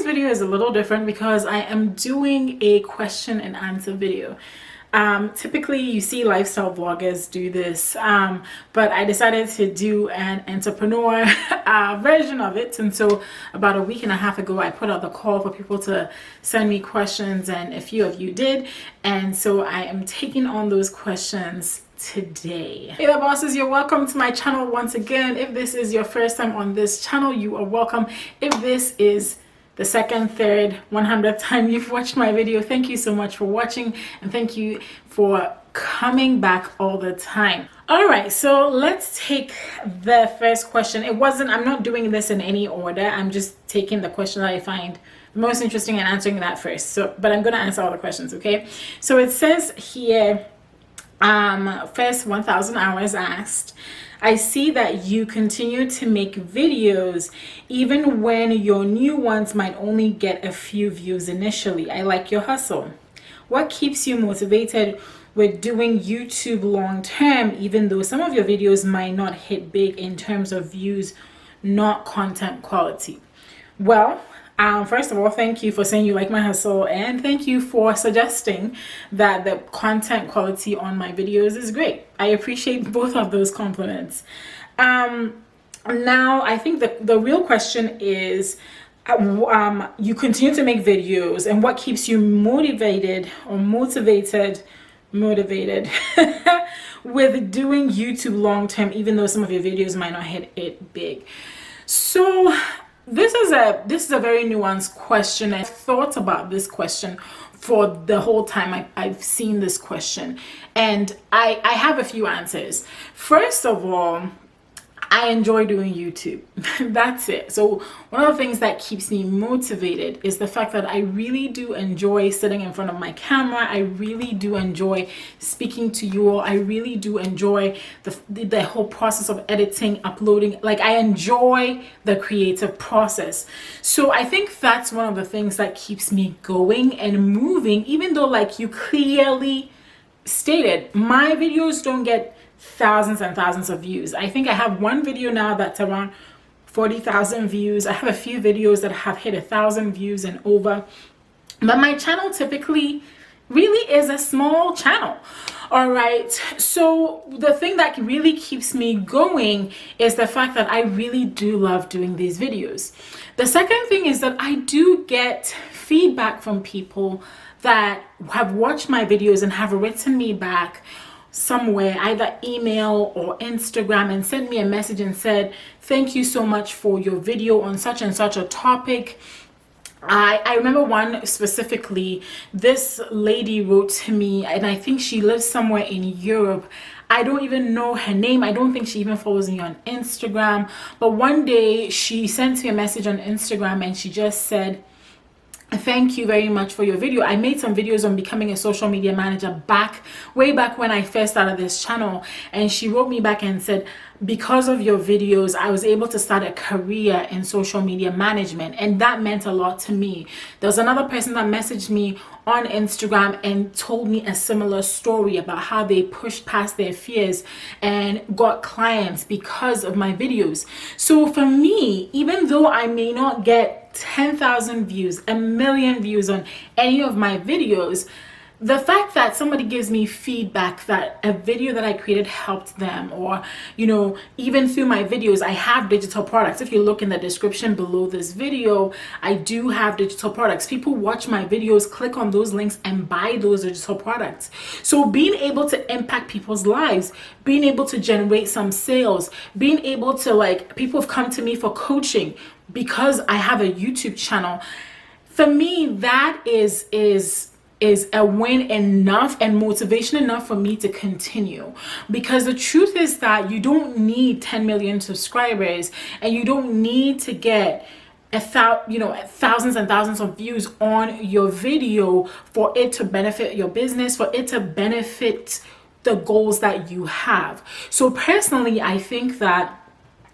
video is a little different because I am doing a question and answer video. Typically you see lifestyle vloggers do this, but I decided to do an entrepreneur version of it. And so about a week and a half ago, I put out the call for people to send me questions, and a few of you did. And so I am taking on those questions today. Hey there, bosses, you're welcome to my channel once again. If this is your first time on this channel, you are welcome. If this is the second, third, 100th time you've watched my video, thank you so much for watching, and thank you for coming back all the time. All right, so let's take the first question. I'm not doing this in any order. I'm just taking the question that I find most interesting and answering that first. But I'm gonna answer all the questions, okay? So it says here, first 1,000 hours asked, I see that you continue to make videos even when your new ones might only get a few views initially. I like your hustle. What keeps you motivated with doing YouTube long term, even though some of your videos might not hit big in terms of views, not content quality? Well, first of all, thank you for saying you like my hustle, and thank you for suggesting that the content quality on my videos is great. I appreciate both of those compliments. Now, I think the real question is, you continue to make videos, and what keeps you motivated with doing YouTube long term, even though some of your videos might not hit it big? So this is a very nuanced question. I've thought about this question for the whole time I've seen this question, and I have a few answers. First of all, I enjoy doing YouTube. That's it. So one of the things that keeps me motivated is the fact that I really do enjoy sitting in front of my camera. I really do enjoy speaking to you all. I really do enjoy the whole process of editing, uploading. Like, I enjoy the creative process. So I think that's one of the things that keeps me going and moving, even though, like you clearly stated, my videos don't get thousands and thousands of views. I think I have one video now that's around 40,000 views. I have a few videos that have hit 1,000 views and over, but my channel typically really is a small channel. All right, so the thing that really keeps me going is the fact that I really do love doing these videos. The second thing is that I do get feedback from people that have watched my videos and have written me back somewhere, either email or Instagram, and sent me a message and said, thank you so much for your video on such and such a topic. I remember one specifically. This lady wrote to me, and I think she lives somewhere in Europe. I don't even know her name. I don't think she even follows me on Instagram. But one day she sent me a message on Instagram, and she just said, thank you very much for your video. I made some videos on becoming a social media manager way back when I first started this channel, and she wrote me back and said, because of your videos, I was able to start a career in social media management, and that meant a lot to me. There was another person that messaged me on Instagram and told me a similar story about how they pushed past their fears and got clients because of my videos. So for me, even though I may not get 10,000 views, 1,000,000 views on any of my videos, the fact that somebody gives me feedback that a video that I created helped them, or, you know, even through my videos, I have digital products. If you look in the description below this video, I do have digital products. People watch my videos, click on those links, and buy those digital products. So being able to impact people's lives, being able to generate some sales, being able to, like, people have come to me for coaching because I have a YouTube channel. For me, that is a win enough and motivation enough for me to continue, because the truth is that you don't need 10 million subscribers, and you don't need to get thousands and thousands of views on your video for it to benefit your business, for it to benefit the goals that you have. So personally, I think that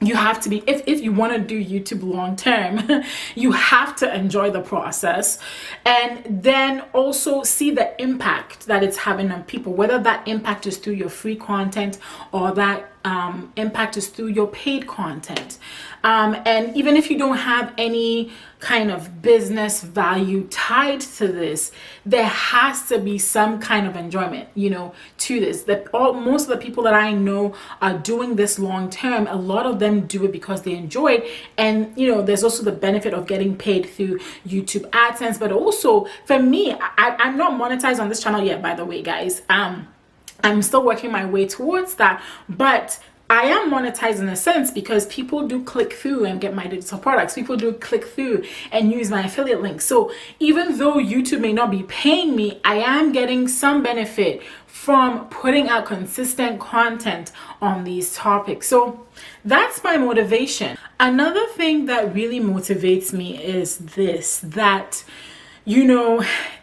you have to be, if you want to do YouTube long term, you have to enjoy the process, and then also see the impact that it's having on people, whether that impact is through your free content or that impact is through your paid content. And even if you don't have any kind of business value tied to this, there has to be some kind of enjoyment, to this. Most of the people that I know are doing this long term. A lot of them do it because they enjoy it, and there's also the benefit of getting paid through YouTube AdSense. But also for me, I'm not monetized on this channel yet, by the way, guys. I'm still working my way towards that, but I am monetized in a sense because people do click through and get my digital products. People do click through and use my affiliate links. So even though YouTube may not be paying me, I am getting some benefit from putting out consistent content on these topics. So that's my motivation. Another thing that really motivates me is this, that,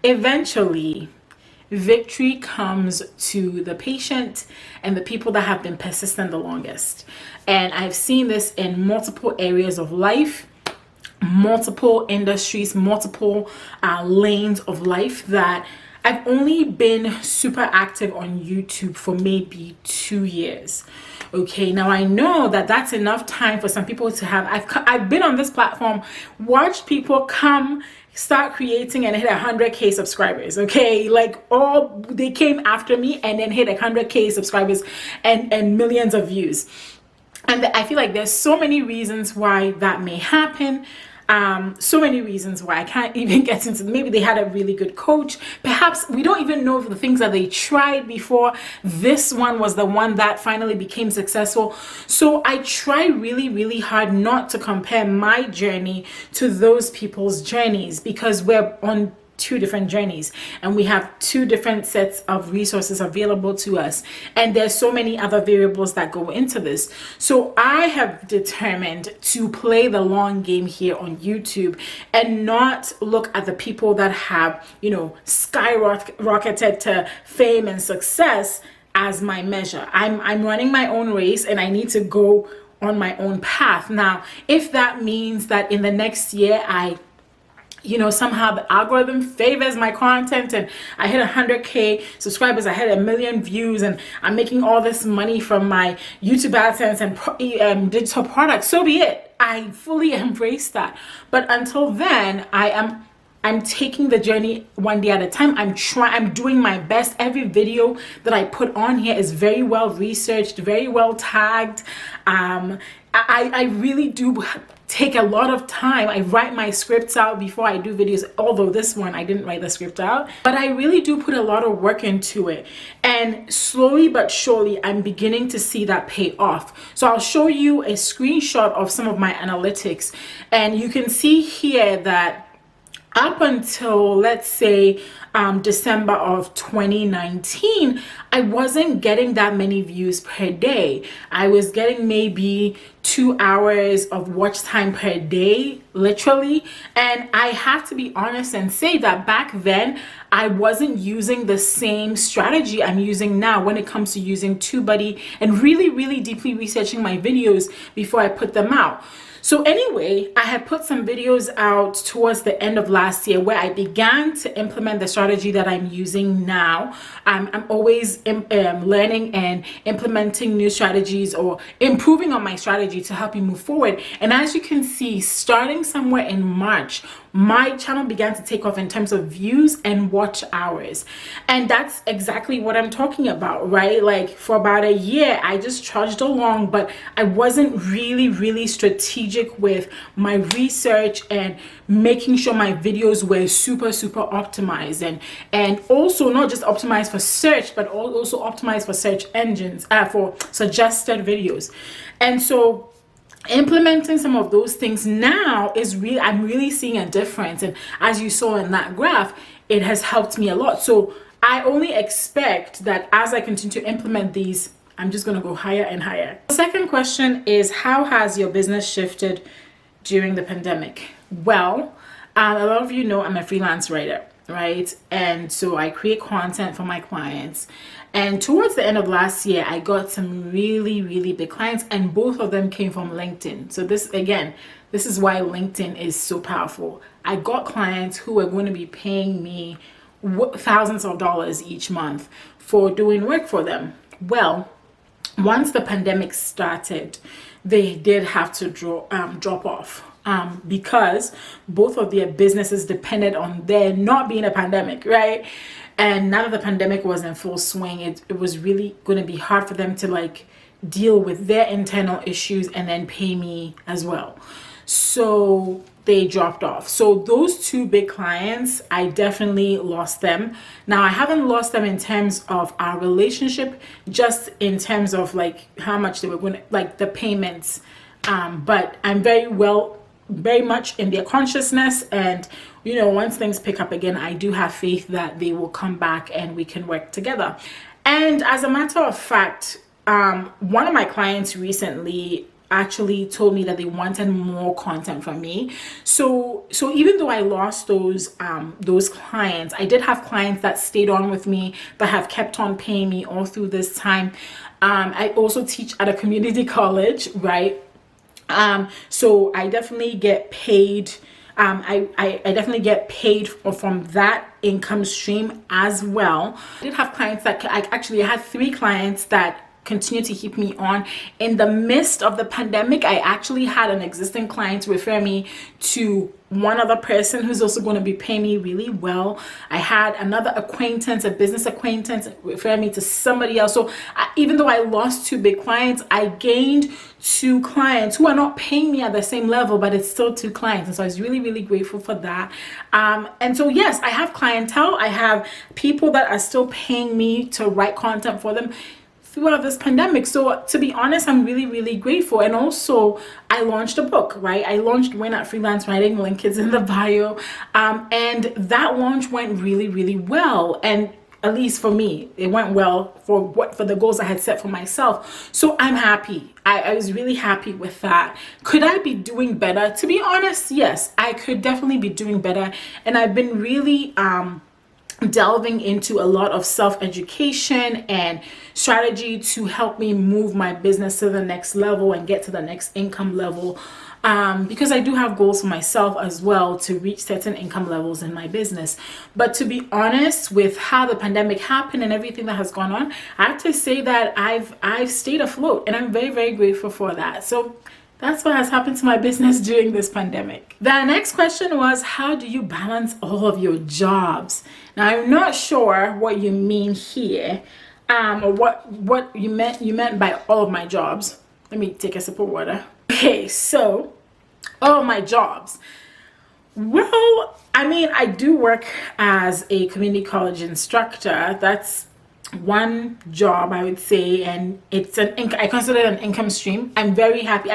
eventually victory comes to the patient and the people that have been persistent the longest. And I've seen this in multiple areas of life, multiple industries, multiple lanes of life, that I've only been super active on YouTube for maybe 2 years. Okay, now I know that that's enough time for some people to have, I've been on this platform, watched people come, start creating and hit 100K subscribers. Okay, they came after me and then hit 100K subscribers and millions of views. And I feel like there's so many reasons why that may happen. So many reasons why I can't even get into. Maybe they had a really good coach. Perhaps we don't even know the things that they tried before. This one was the one that finally became successful. So I try really, really hard not to compare my journey to those people's journeys, because we're on two different journeys and we have two different sets of resources available to us, and there's so many other variables that go into this. So I have determined to play the long game here on YouTube and not look at the people that have skyrocketed to fame and success as my measure. I'm running my own race and I need to go on my own path. Now, if that means that in the next year somehow the algorithm favors my content and I hit 100K subscribers, I hit 1 million views, and I'm making all this money from my YouTube AdSense and digital products, so be it. I fully embrace that. But until then, I'm taking the journey one day at a time. I'm doing my best. Every video that I put on here is very well researched, very well tagged. I really do take a lot of time. I write my scripts out before I do videos, although this one I didn't write the script out, but I really do put a lot of work into it. And slowly but surely, I'm beginning to see that pay off. So I'll show you a screenshot of some of my analytics, and you can see here that up until, let's say, December of 2019, I wasn't getting that many views per day. I was getting maybe 2 hours of watch time per day, literally. And I have to be honest and say that back then, I wasn't using the same strategy I'm using now when it comes to using TubeBuddy and really, really deeply researching my videos before I put them out. So anyway, I had put some videos out towards the end of last year where I began to implement the strategy that I'm using now. I'm always learning and implementing new strategies or improving on my strategy to help me move forward. And as you can see, starting somewhere in March, my channel began to take off in terms of views and watch hours. And that's exactly what I'm talking about, right? Like for about a year, I just trudged along, but I wasn't really strategic with my research and making sure my videos were super optimized, and also not just optimized for search, but also optimized for search engines, for suggested videos. And so implementing some of those things now I'm really seeing a difference. And as you saw in that graph, it has helped me a lot. So I only expect that as I continue to implement these, I'm just going to go higher and higher. The second question is, how has your business shifted during the pandemic? Well, a lot of you know I'm a freelance writer, right? And so I create content for my clients. And towards the end of last year, I got some really big clients, and both of them came from LinkedIn. So this is why LinkedIn is so powerful. I got clients who were going to be paying me thousands of dollars each month for doing work for them. Well, once the pandemic started, they did have to drop off, because both of their businesses depended on there not being a pandemic, right? And now that the pandemic was in full swing, it was really going to be hard for them to like deal with their internal issues and then pay me as well. So they dropped off. So those two big clients, I definitely lost them. Now I haven't lost them in terms of our relationship, just in terms of like how much they were going to, like the payments. But I'm very much in their consciousness, and once things pick up again, I do have faith that they will come back and we can work together. And as a matter of fact, one of my clients recently actually told me that they wanted more content from me. So even though I lost those clients, I did have clients that stayed on with me, that have kept on paying me all through this time. I also teach at a community college, right? So I definitely get paid. I definitely get paid from that income stream as well. I did have clients that I had 3 clients that continue to keep me on. In the midst of the pandemic, I actually had an existing client refer me to one other person who's also going to be paying me really well. I had another acquaintance, a business acquaintance, refer me to somebody else. So even though I lost 2 big clients, I gained 2 clients who are not paying me at the same level, but it's still 2 clients. And so I was really, really grateful for that. And so, yes, I have clientele. I have people that are still paying me to write content for them throughout this pandemic. So to be honest, I'm really, really grateful. And also I launched a book, right? I launched Win at Freelance Writing, link is in the bio. And that launch went really, really well. And at least for me, it went well for the goals I had set for myself. So I'm happy. I was really happy with that. Could I be doing better? To be honest, yes, I could definitely be doing better. And I've been really, delving into a lot of self-education and strategy to help me move my business to the next level and get to the next income level, because I do have goals for myself as well to reach certain income levels in my business. But to be honest, with how the pandemic happened and everything that has gone on, I have to say that I've stayed afloat, and I'm very, very grateful for that. So that's what has happened to my business during this pandemic. The next question was, how do you balance all of your jobs? Now, I'm not sure what you mean here, or what you meant by all of my jobs. Let me take a sip of water. Okay, so all of my jobs. Well, I mean, I do work as a community college instructor. That's one job, I would say, and I consider it an income stream. I'm very happy.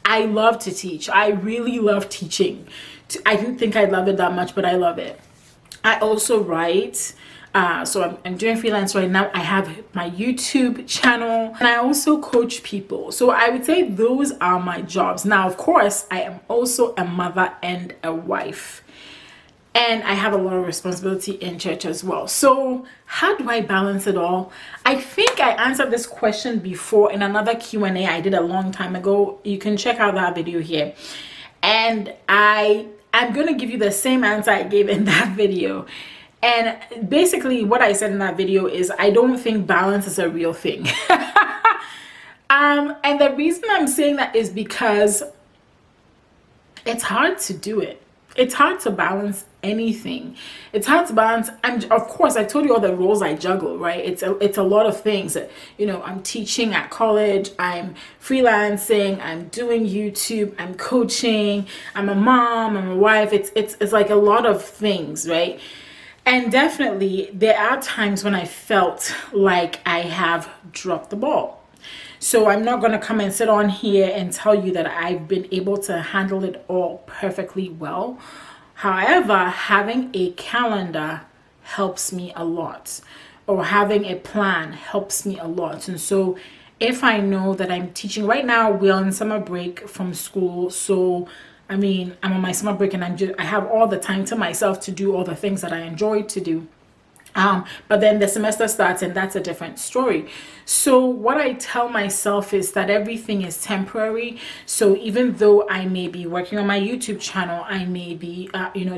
I love to teach. I really love teaching. I didn't think I'd love it that much, but I love it. I also write. So I'm doing freelance right now. I have my YouTube channel, and I also coach people. So I would say those are my jobs. Now, of course, I am also a mother and a wife. And I have a lot of responsibility in church as well. So how do I balance it all? I think I answered this question before in another Q&A I did a long time ago. You can check out that video here. And I'm going to give you the same answer I gave in that video. And basically what I said in that video is I don't think balance is a real thing. And the reason I'm saying that is because it's hard to do it. It's hard to balance anything. It's hard to balance. Of course, I told you all the roles I juggle, right? It's a lot of things. I'm teaching at college, I'm freelancing, I'm doing YouTube, I'm coaching, I'm a mom, I'm a wife. It's like a lot of things, right? And definitely there are times when I felt like I have dropped the ball. So I'm not going to come and sit on here and tell you that I've been able to handle it all perfectly well. However, having a calendar helps me a lot, or having a plan helps me a lot. And so if I know that I'm teaching right now, we're on summer break from school. So I mean, I'm on my summer break and I have all the time to myself to do all the things that I enjoy to do. But then the semester starts and that's a different story. So what I tell myself is that everything is temporary. So even though I may be working on my YouTube channel, I may be,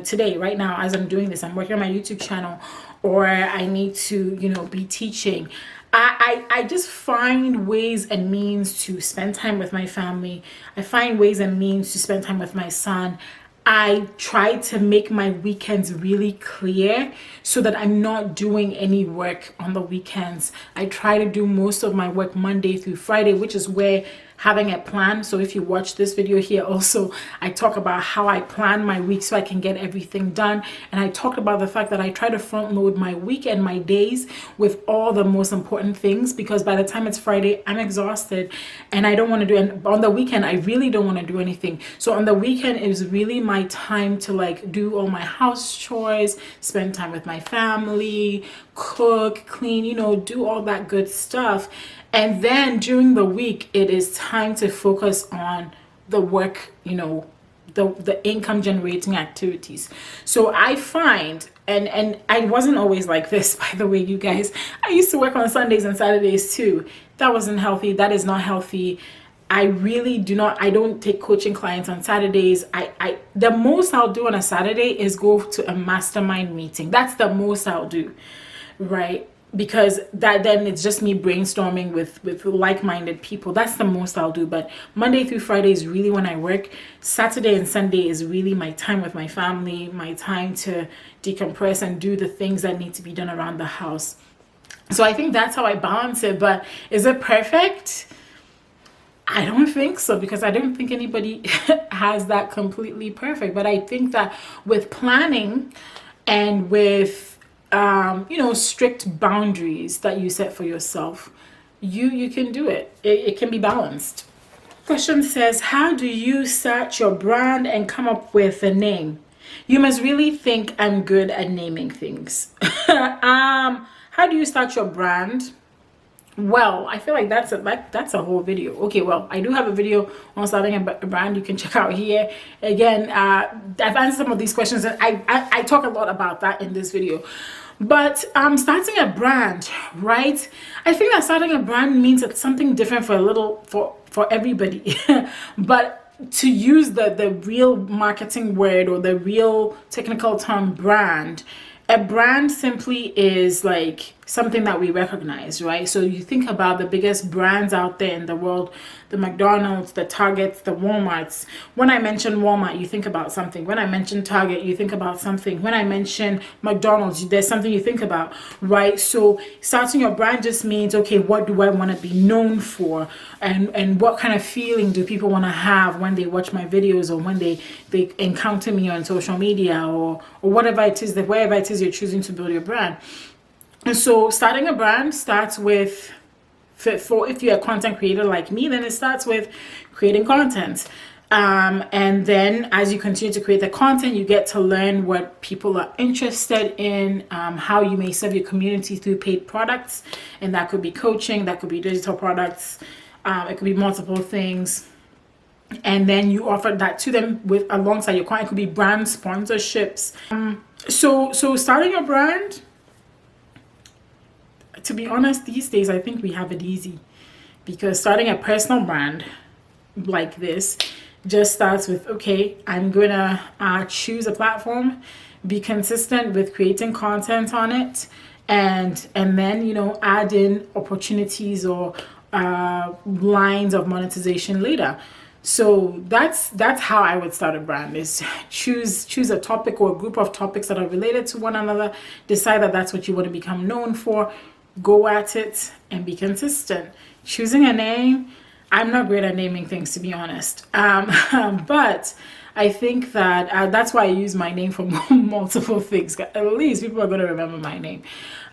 today, right now, as I'm doing this, I'm working on my YouTube channel, or I need to, be teaching. I just find ways and means to spend time with my family. I find ways and means to spend time with my son. I try to make my weekends really clear so that I'm not doing any work on the weekends. I try to do most of my work Monday through Friday, which is where having a plan. So if you watch this video here also, I talk about how I plan my week so I can get everything done. And I talked about the fact that I try to front load my week and my days with all the most important things, because by the time it's Friday, I'm exhausted and I don't want to do it. On the weekend, I really don't want to do anything. So on the weekend, it was really my time to like do all my house chores, spend time with my family, cook, clean, you know, do all that good stuff. And then during the week, it is time to focus on the work, you know, the income generating activities. So I find, and I wasn't always like this, by the way, you guys. I used to work on Sundays and Saturdays too. That wasn't healthy. That is not healthy. I really do not, I don't take coaching clients on Saturdays. I the most I'll do on a Saturday is go to a mastermind meeting. That's the most I'll do, right? Because that then it's just me brainstorming with like-minded people. That's the most I'll do. But Monday through Friday is really when I work. Saturday and Sunday is really my time with my family, my time to decompress and do the things that need to be done around the house. So I think that's how I balance it. But is it perfect? I don't think so, because I don't think anybody has that completely perfect. But I think that with planning and with you know, strict boundaries that you set for yourself, you can do it. It can be balanced. Question says, how do you start your brand and come up with a name? You must really think I'm good at naming things. How do you start your brand? Well, I feel like that's a whole video. Okay, well, I do have a video on starting a brand you can check out here. Again, I've answered some of these questions, and I talk a lot about that in this video. But starting a brand, right? I think that starting a brand means it's something different for everybody. But to use the real marketing word or the real technical term brand, a brand simply is like something that we recognize, right? So you think about the biggest brands out there in the world, the McDonald's, the Targets, the Walmarts. When I mention Walmart, you think about something. When I mention Target, you think about something. When I mention McDonald's, there's something you think about, right? So starting your brand just means, okay, what do I want to be known for? And what kind of feeling do people want to have when they watch my videos, or when they encounter me on social media, or whatever it is, that wherever it is you're choosing to build your brand. And so starting a brand starts with, for if you're a content creator like me, then it starts with creating content. And then as you continue to create the content, you get to learn what people are interested in, how you may serve your community through paid products. And that could be coaching, that could be digital products, it could be multiple things. And then you offer that to them with alongside your client. It could be brand sponsorships. So starting a brand, to be honest, these days I think we have it easy, because starting a personal brand like this just starts with, okay, I'm gonna choose a platform, be consistent with creating content on it, and then, you know, add in opportunities or lines of monetization later. So that's how I would start a brand, is choose a topic or a group of topics that are related to one another, decide that that's what you want to become known for, go at it, and be consistent. Choosing a name, I'm not great at naming things, to be honest, but I think that that's why I use my name for multiple things. At least people are going to remember my name.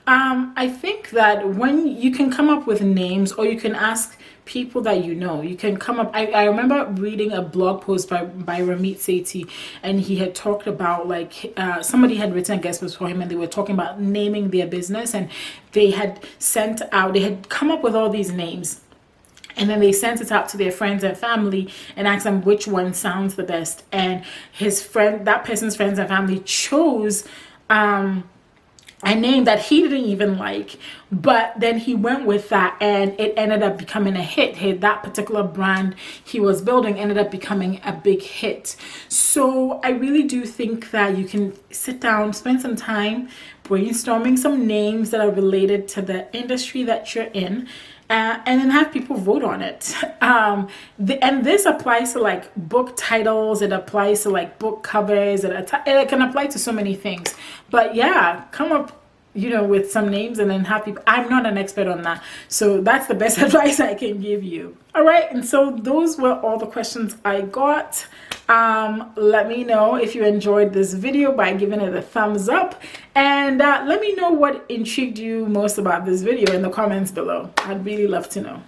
I think that when you can come up with names, or you can ask people that you know, you can come up. I remember reading a blog post by Ramit Sethi, and he had talked about, like, somebody had written a guest post for him, and they were talking about naming their business, and they had come up with all these names. And then they sent it out to their friends and family and asked them which one sounds the best. And that person's friends and family chose a name that he didn't even like, but then he went with that and it ended up becoming a hit. That particular brand he was building ended up becoming a big hit. So I really do think that you can sit down, spend some time brainstorming some names that are related to the industry that you're in, and then have people vote on it. And this applies to like book titles, it applies to like book covers, it can apply to so many things. But yeah, come up, with some names and then have people. I'm not an expert on that, so that's the best advice I can give you. All right, and so those were all the questions I got. Let me know if you enjoyed this video by giving it a thumbs up, and let me know what intrigued you most about this video in the comments below. I'd really love to know.